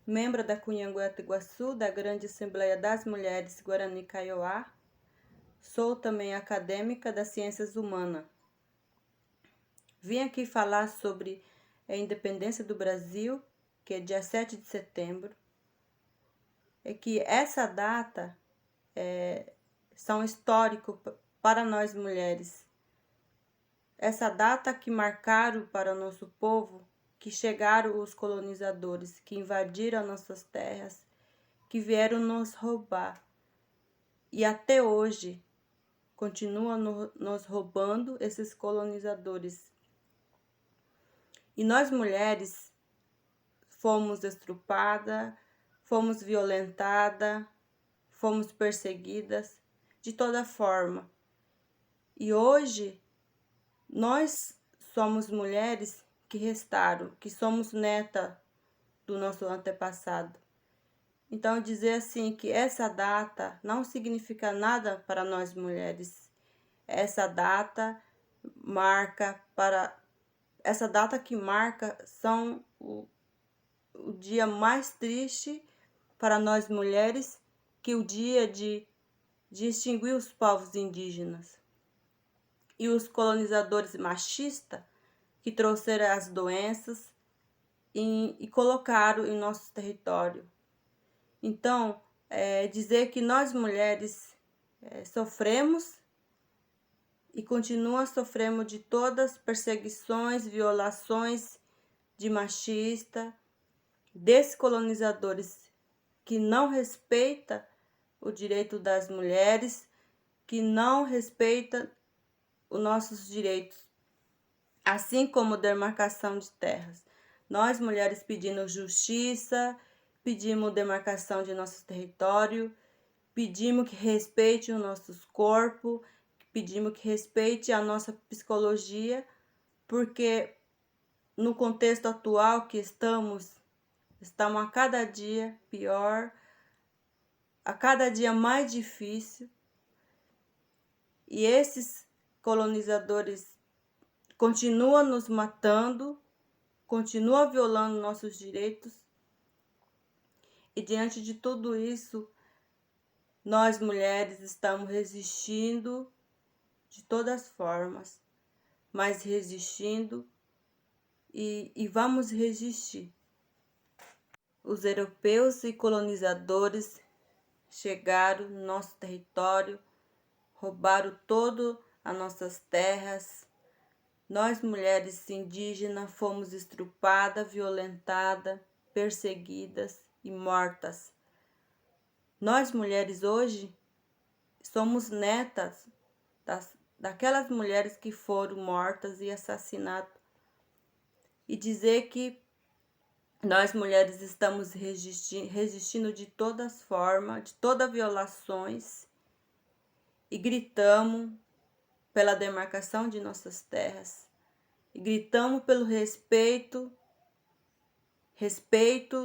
membro da Cunhangueta-Iguaçu, da Grande Assembleia das Mulheres Guarani Kaiowá. Sou também acadêmica das Ciências Humanas. Vim aqui falar sobre a independência do Brasil, que é dia 7 de setembro. É que essa data são histórico para nós mulheres. Essa data que marcaram para o nosso povo, que chegaram os colonizadores, que invadiram nossas terras, que vieram nos roubar. E até hoje continuam nos roubando esses colonizadores. E nós mulheres fomos estrupadas, fomos violentadas, fomos perseguidas de toda forma. E hoje nós somos mulheres que restaram, que somos neta do nosso antepassado. Então dizer assim que essa data não significa nada para nós mulheres. Essa data que marca são o dia mais triste para nós mulheres, que o dia de extinguir os povos indígenas. E os colonizadores machistas que trouxeram as doenças e colocaram em nosso território. Então, dizer que nós mulheres sofremos e continuamos sofrendo de todas as perseguições, violações de machista, desses colonizadores que não respeitam o direito das mulheres, que não respeitam os nossos direitos, assim como demarcação de terras. Nós, mulheres, pedimos justiça, pedimos demarcação de nosso território, pedimos que respeite os nossos corpos, pedimos que respeite a nossa psicologia, porque no contexto atual que estamos a cada dia pior, a cada dia mais difícil, e esses colonizadores continuam nos matando, continuam violando nossos direitos, e diante de tudo isso, nós mulheres estamos resistindo de todas as formas, mas resistindo e vamos resistir. Os europeus e colonizadores chegaram no nosso território, roubaram todas as nossas terras. Nós, mulheres indígenas, fomos estrupadas, violentadas, perseguidas e mortas. Nós, mulheres, hoje, somos netas daquelas mulheres que foram mortas e assassinadas. E dizer que nós, mulheres, estamos resistindo de todas as formas, de todas as violações, e gritamos pela demarcação de nossas terras, e gritamos pelo respeito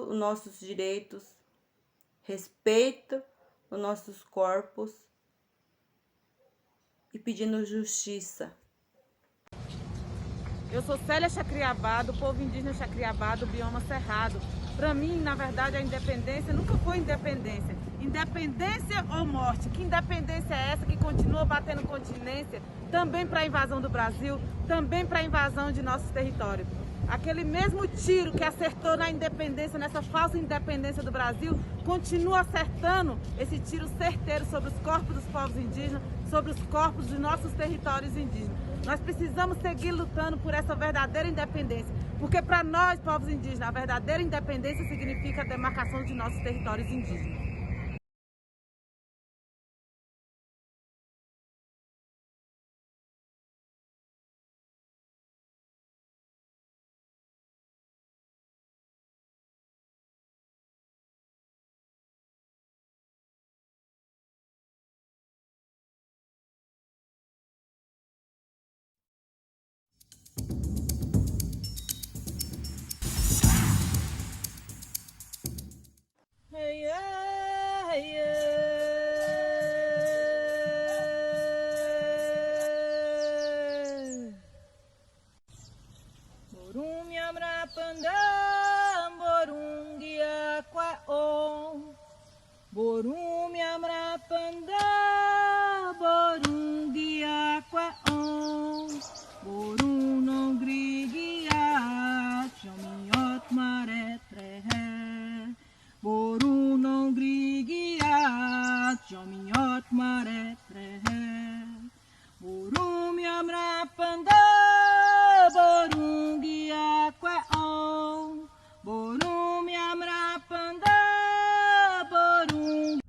os nossos direitos, respeito os nossos corpos, e pedindo justiça. Eu sou Célia Chacriabá, do povo indígena Chacriabá, do bioma Cerrado. Para mim, na verdade, a independência nunca foi independência. Independência ou morte? Que independência é essa que continua batendo continência também para a invasão do Brasil, também para a invasão de nossos territórios? Aquele mesmo tiro que acertou na independência, nessa falsa independência do Brasil, continua acertando esse tiro certeiro sobre os corpos dos povos indígenas, sobre os corpos dos nossos territórios indígenas. Nós precisamos seguir lutando por essa verdadeira independência, porque para nós, povos indígenas, a verdadeira independência significa a demarcação de nossos territórios indígenas.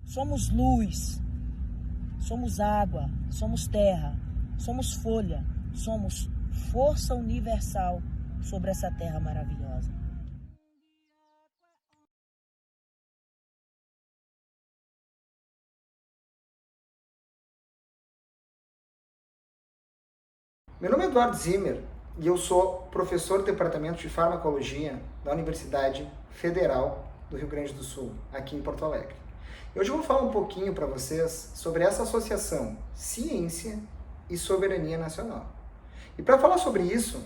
Somos luz, somos água, somos terra, somos folha, somos força universal sobre essa terra maravilhosa. Meu nome é Eduardo Zimmer e eu sou professor do Departamento de Farmacologia da Universidade Federal do Rio Grande do Sul, aqui em Porto Alegre. Hoje eu vou falar um pouquinho para vocês sobre essa associação ciência e soberania nacional. E para falar sobre isso,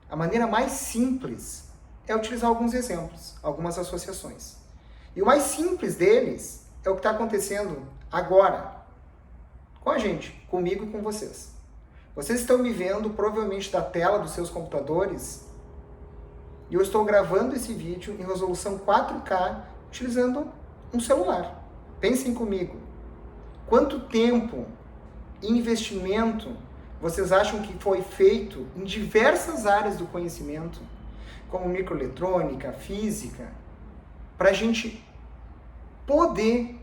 a maneira mais simples é utilizar alguns exemplos, algumas associações. E o mais simples deles é o que está acontecendo agora, com a gente, comigo e com vocês. Vocês estão me vendo provavelmente da tela dos seus computadores e eu estou gravando esse vídeo em resolução 4K utilizando um celular. Pensem comigo, quanto tempo e investimento vocês acham que foi feito em diversas áreas do conhecimento, como microeletrônica, física, para a gente poder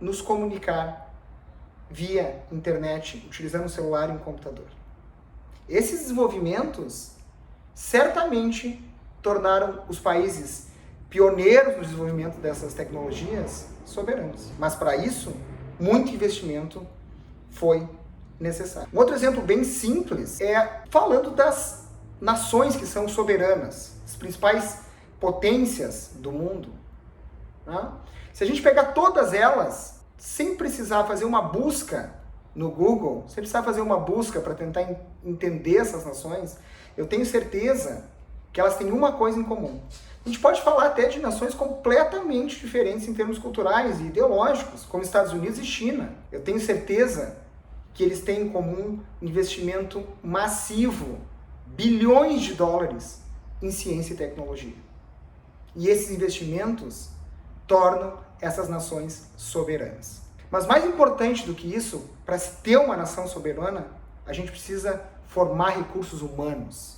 nos comunicar via internet, utilizando um celular e um computador? Esses desenvolvimentos certamente tornaram os países pioneiros no desenvolvimento dessas tecnologias soberanos. Mas para isso, muito investimento foi necessário. Um outro exemplo bem simples é falando das nações que são soberanas, as principais potências do mundo. Né? Se a gente pegar todas elas, sem precisar fazer uma busca no Google, sem precisar fazer uma busca para tentar entender essas nações, eu tenho certeza que elas têm uma coisa em comum. A gente pode falar até de nações completamente diferentes em termos culturais e ideológicos, como Estados Unidos e China. Eu tenho certeza que eles têm em comum investimento massivo, bilhões de dólares em ciência e tecnologia. E esses investimentos tornam essas nações soberanas. Mas mais importante do que isso, para se ter uma nação soberana, a gente precisa formar recursos humanos.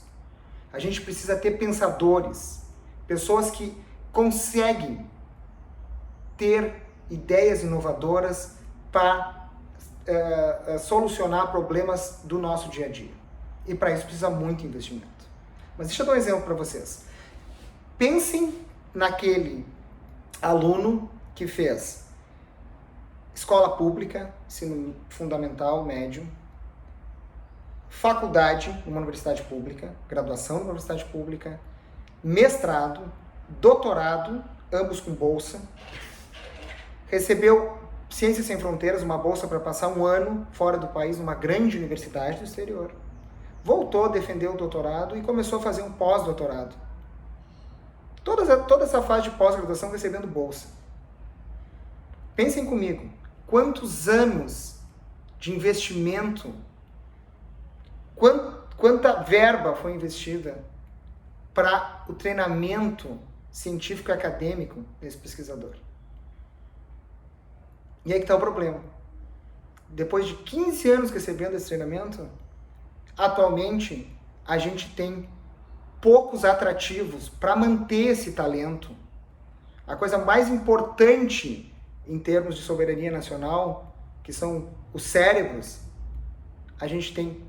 A gente precisa ter pensadores, pessoas que conseguem ter ideias inovadoras para solucionar problemas do nosso dia a dia. E para isso precisa muito investimento. Mas deixa eu dar um exemplo para vocês. Pensem naquele aluno que fez escola pública, ensino fundamental, médio, faculdade, uma universidade pública, graduação numa universidade pública, mestrado, doutorado, ambos com bolsa, recebeu Ciências Sem Fronteiras, uma bolsa para passar um ano fora do país, numa grande universidade do exterior. Voltou a defender o doutorado e começou a fazer um pós-doutorado. Toda essa fase de pós-graduação recebendo bolsa. Pensem comigo, quantos anos de investimento, quanta verba foi investida para o treinamento científico e acadêmico desse pesquisador. E aí que está o problema. Depois de 15 anos recebendo esse treinamento, atualmente a gente tem poucos atrativos para manter esse talento. A coisa mais importante em termos de soberania nacional, que são os cérebros, a gente tem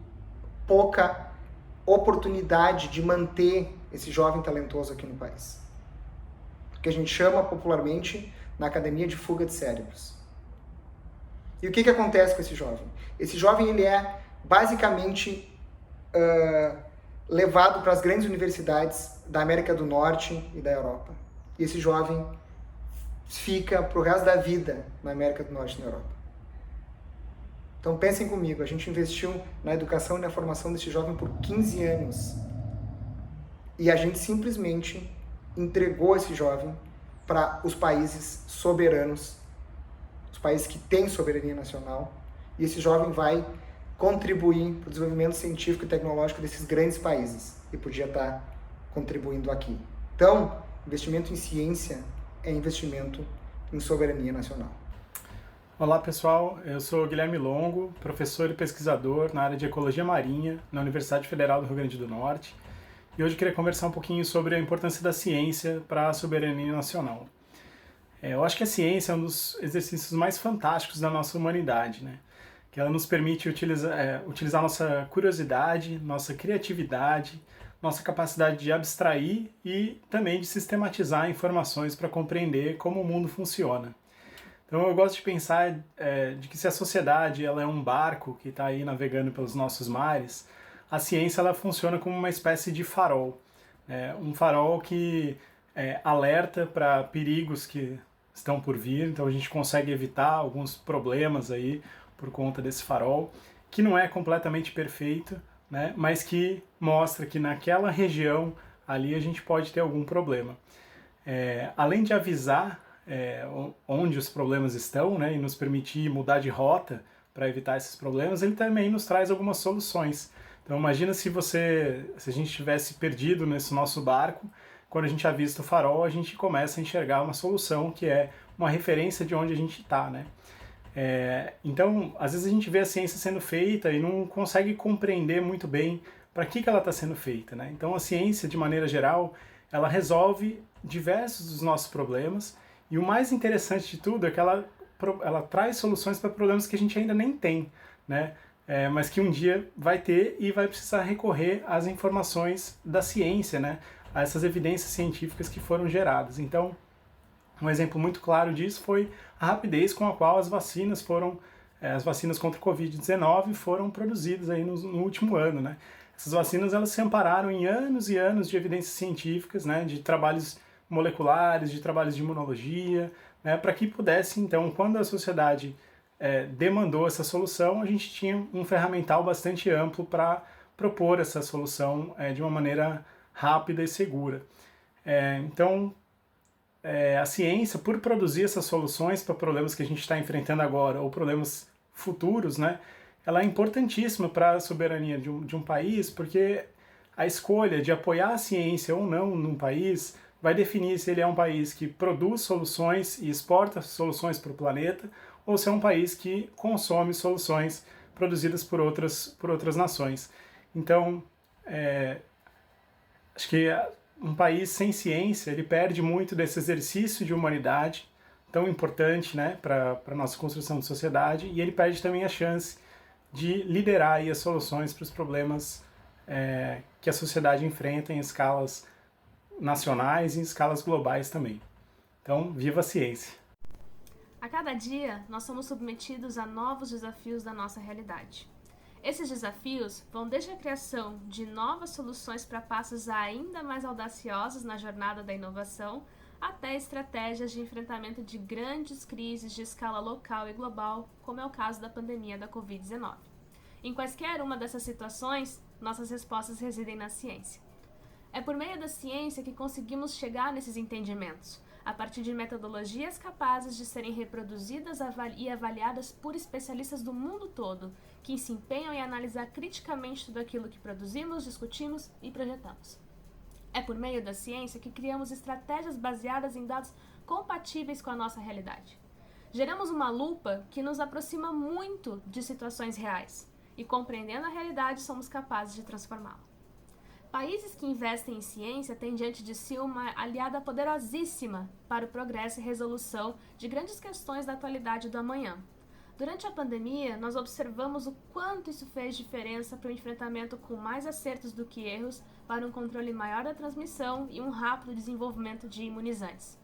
pouca oportunidade de manter esse jovem talentoso aqui no país. O que a gente chama popularmente na academia de fuga de cérebros. E o que acontece com esse jovem? Esse jovem ele é basicamente levado para as grandes universidades da América do Norte e da Europa. E esse jovem fica para o resto da vida na América do Norte e na Europa. Então pensem comigo, a gente investiu na educação e na formação desse jovem por 15 anos. E a gente simplesmente entregou esse jovem para os países soberanos, os países que têm soberania nacional, e esse jovem vai contribuir para o desenvolvimento científico e tecnológico desses grandes países, e podia estar contribuindo aqui. Então, investimento em ciência é investimento em soberania nacional. Olá pessoal, eu sou Guilherme Longo, professor e pesquisador na área de Ecologia Marinha na Universidade Federal do Rio Grande do Norte, e hoje eu queria conversar um pouquinho sobre a importância da ciência para a soberania nacional. Eu acho que a ciência é um dos exercícios mais fantásticos da nossa humanidade, né? Que ela nos permite utilizar nossa curiosidade, nossa criatividade, nossa capacidade de abstrair e também de sistematizar informações para compreender como o mundo funciona. Então eu gosto de pensar de que se a sociedade ela é um barco que está aí navegando pelos nossos mares, a ciência ela funciona como uma espécie de farol. Um farol que alerta para perigos que estão por vir, então a gente consegue evitar alguns problemas aí por conta desse farol, que não é completamente perfeito, né, mas que mostra que naquela região ali a gente pode ter algum problema. Além de avisar onde os problemas estão, né, e nos permitir mudar de rota para evitar esses problemas, ele também nos traz algumas soluções. Então imagina se a gente tivesse perdido nesse nosso barco, quando a gente avista o farol, a gente começa a enxergar uma solução que é uma referência de onde a gente está, né? Então, às vezes a gente vê a ciência sendo feita e não consegue compreender muito bem para que ela está sendo feita, né? Então a ciência, de maneira geral, ela resolve diversos dos nossos problemas, e o mais interessante de tudo é que ela traz soluções para problemas que a gente ainda nem tem, né? Mas que um dia vai ter e vai precisar recorrer às informações da ciência, né? A essas evidências científicas que foram geradas. Então, um exemplo muito claro disso foi a rapidez com a qual as vacinas contra o Covid-19 foram produzidas aí no último ano, né? Essas vacinas elas se ampararam em anos e anos de evidências científicas, né? De trabalhos moleculares, de trabalhos de imunologia, né? Para que pudesse, então, quando a sociedade demandou essa solução, a gente tinha um ferramental bastante amplo para propor essa solução de uma maneira rápida e segura. Então, a ciência, por produzir essas soluções para problemas que a gente está enfrentando agora ou problemas futuros, né, ela é importantíssima para a soberania de um país, porque a escolha de apoiar a ciência ou não num país vai definir se ele é um país que produz soluções e exporta soluções para o planeta, ou se é um país que consome soluções produzidas por outras nações. Então, acho que um país sem ciência, ele perde muito desse exercício de humanidade tão importante, né, para a nossa construção de sociedade, e ele perde também a chance de liderar aí as soluções para os problemas que a sociedade enfrenta em escalas nacionais e em escalas globais também. Então, viva a ciência! A cada dia, nós somos submetidos a novos desafios da nossa realidade. Esses desafios vão desde a criação de novas soluções para passos ainda mais audaciosos na jornada da inovação, até estratégias de enfrentamento de grandes crises de escala local e global, como é o caso da pandemia da Covid-19. Em quaisquer uma dessas situações, nossas respostas residem na ciência. É por meio da ciência que conseguimos chegar nesses entendimentos, a partir de metodologias capazes de serem reproduzidas e avaliadas por especialistas do mundo todo, que se empenham em analisar criticamente tudo aquilo que produzimos, discutimos e projetamos. É por meio da ciência que criamos estratégias baseadas em dados compatíveis com a nossa realidade. Geramos uma lupa que nos aproxima muito de situações reais, e compreendendo a realidade somos capazes de transformá-la. Países que investem em ciência têm diante de si uma aliada poderosíssima para o progresso e resolução de grandes questões da atualidade e do amanhã. Durante a pandemia, nós observamos o quanto isso fez diferença para o enfrentamento com mais acertos do que erros, para um controle maior da transmissão e um rápido desenvolvimento de imunizantes.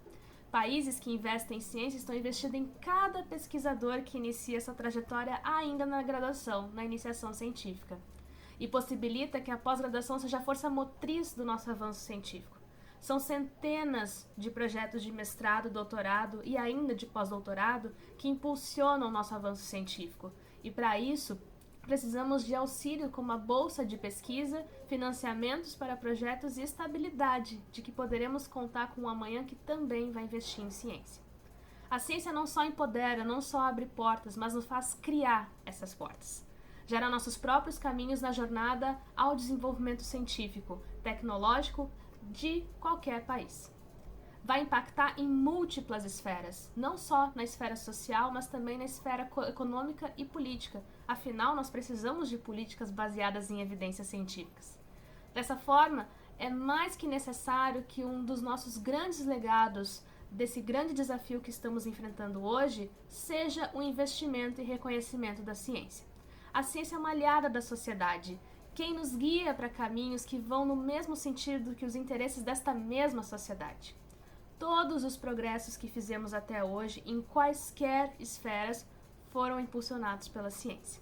Países que investem em ciência estão investindo em cada pesquisador que inicia essa trajetória ainda na graduação, na iniciação científica, e possibilita que a pós-graduação seja a força motriz do nosso avanço científico. São centenas de projetos de mestrado, doutorado e ainda de pós-doutorado que impulsionam o nosso avanço científico. E para isso, precisamos de auxílio como a bolsa de pesquisa, financiamentos para projetos e estabilidade, de que poderemos contar com um amanhã que também vai investir em ciência. A ciência não só empodera, não só abre portas, mas nos faz criar essas portas. Gera nossos próprios caminhos na jornada ao desenvolvimento científico, tecnológico, de qualquer país. Vai impactar em múltiplas esferas, não só na esfera social, mas também na esfera econômica e política. Afinal, nós precisamos de políticas baseadas em evidências científicas. Dessa forma, é mais que necessário que um dos nossos grandes legados desse grande desafio que estamos enfrentando hoje seja o investimento e reconhecimento da ciência. A ciência é uma aliada da sociedade, quem nos guia para caminhos que vão no mesmo sentido que os interesses desta mesma sociedade. Todos os progressos que fizemos até hoje, em quaisquer esferas, foram impulsionados pela ciência.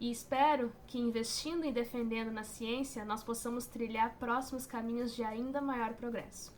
E espero que, investindo e defendendo na ciência, nós possamos trilhar próximos caminhos de ainda maior progresso.